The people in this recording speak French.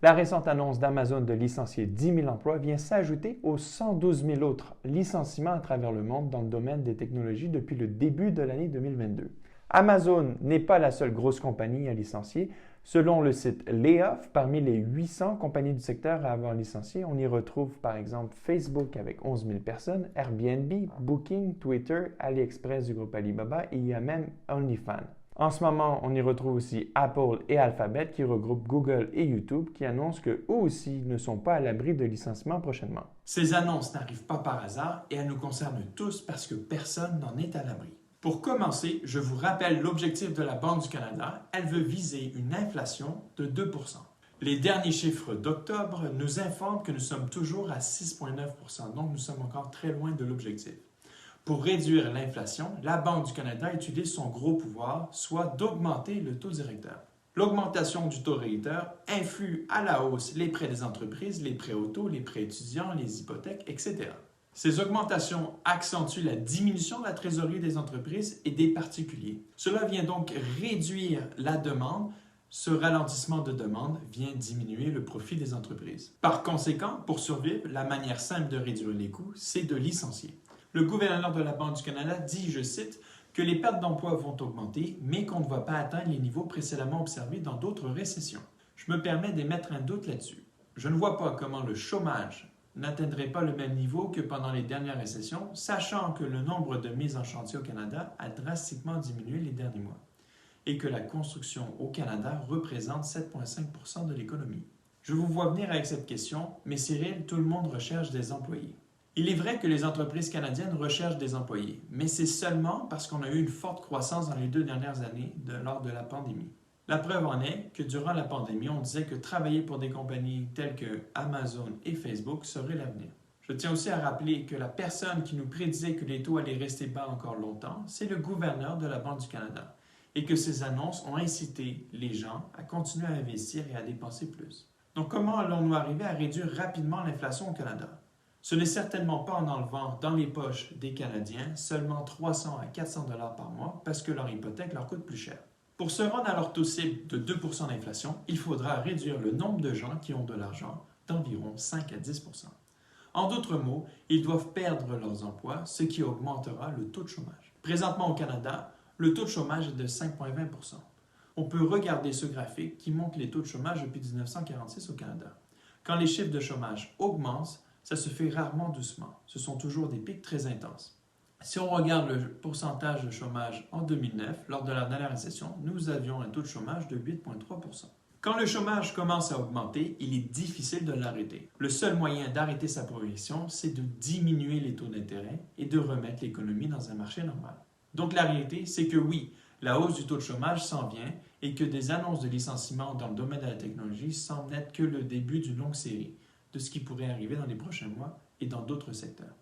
La récente annonce d'Amazon de licencier 10 000 emplois vient s'ajouter aux 112 000 autres licenciements à travers le monde dans le domaine des technologies depuis le début de l'année 2022. Amazon n'est pas la seule grosse compagnie à licencier. Selon le site Layoff, parmi les 800 compagnies du secteur à avoir licencié, on y retrouve par exemple Facebook avec 11 000 personnes, Airbnb, Booking, Twitter, AliExpress du groupe Alibaba et il y a même OnlyFans. En ce moment, on y retrouve aussi Apple et Alphabet qui regroupent Google et YouTube qui annoncent qu'eux aussi ne sont pas à l'abri de licenciements prochainement. Ces annonces n'arrivent pas par hasard et elles nous concernent tous parce que personne n'en est à l'abri. Pour commencer, je vous rappelle l'objectif de la Banque du Canada. Elle veut viser une inflation de 2 %. Les derniers chiffres d'octobre nous informent que nous sommes toujours à 6,9 %, donc nous sommes encore très loin de l'objectif. Pour réduire l'inflation, la Banque du Canada utilise son gros pouvoir, soit d'augmenter le taux directeur. L'augmentation du taux directeur influe à la hausse les prêts des entreprises, les prêts auto, les prêts étudiants, les hypothèques, etc. Ces augmentations accentuent la diminution de la trésorerie des entreprises et des particuliers. Cela vient donc réduire la demande. Ce ralentissement de demande vient diminuer le profit des entreprises. Par conséquent, pour survivre, la manière simple de réduire les coûts, c'est de licencier. Le gouverneur de la Banque du Canada dit, je cite, que les pertes d'emploi vont augmenter, mais qu'on ne va pas atteindre les niveaux précédemment observés dans d'autres récessions. Je me permets d'émettre un doute là-dessus. Je ne vois pas comment le chômage n'atteindrait pas le même niveau que pendant les dernières récessions, sachant que le nombre de mises en chantier au Canada a drastiquement diminué les derniers mois et que la construction au Canada représente 7,5 % de l'économie. Je vous vois venir avec cette question, mais Cyril, tout le monde recherche des employés. Il est vrai que les entreprises canadiennes recherchent des employés, mais c'est seulement parce qu'on a eu une forte croissance dans les 2 dernières années lors de la pandémie. La preuve en est que durant la pandémie, on disait que travailler pour des compagnies telles que Amazon et Facebook serait l'avenir. Je tiens aussi à rappeler que la personne qui nous prédisait que les taux allaient rester bas encore longtemps, c'est le gouverneur de la Banque du Canada, et que ces annonces ont incité les gens à continuer à investir et à dépenser plus. Donc comment allons-nous arriver à réduire rapidement l'inflation au Canada? Ce n'est certainement pas en enlevant dans les poches des Canadiens seulement 300 à 400 $ par mois parce que leur hypothèque leur coûte plus cher. Pour se rendre à leur taux cible de 2 % d'inflation, il faudra réduire le nombre de gens qui ont de l'argent d'environ 5 à 10 %. En d'autres mots, ils doivent perdre leurs emplois, ce qui augmentera le taux de chômage. Présentement au Canada, le taux de chômage est de 5,20 %. On peut regarder ce graphique qui montre les taux de chômage depuis 1946 au Canada. Quand les chiffres de chômage augmentent, ça se fait rarement doucement. Ce sont toujours des pics très intenses. Si on regarde le pourcentage de chômage en 2009, lors de la dernière récession, nous avions un taux de chômage de 8,3 %. Quand le chômage commence à augmenter, il est difficile de l'arrêter. Le seul moyen d'arrêter sa progression, c'est de diminuer les taux d'intérêt et de remettre l'économie dans un marché normal. Donc la réalité, c'est que oui, la hausse du taux de chômage s'en vient et que des annonces de licenciement dans le domaine de la technologie semblent n'être que le début d'une longue série de ce qui pourrait arriver dans les prochains mois et dans d'autres secteurs.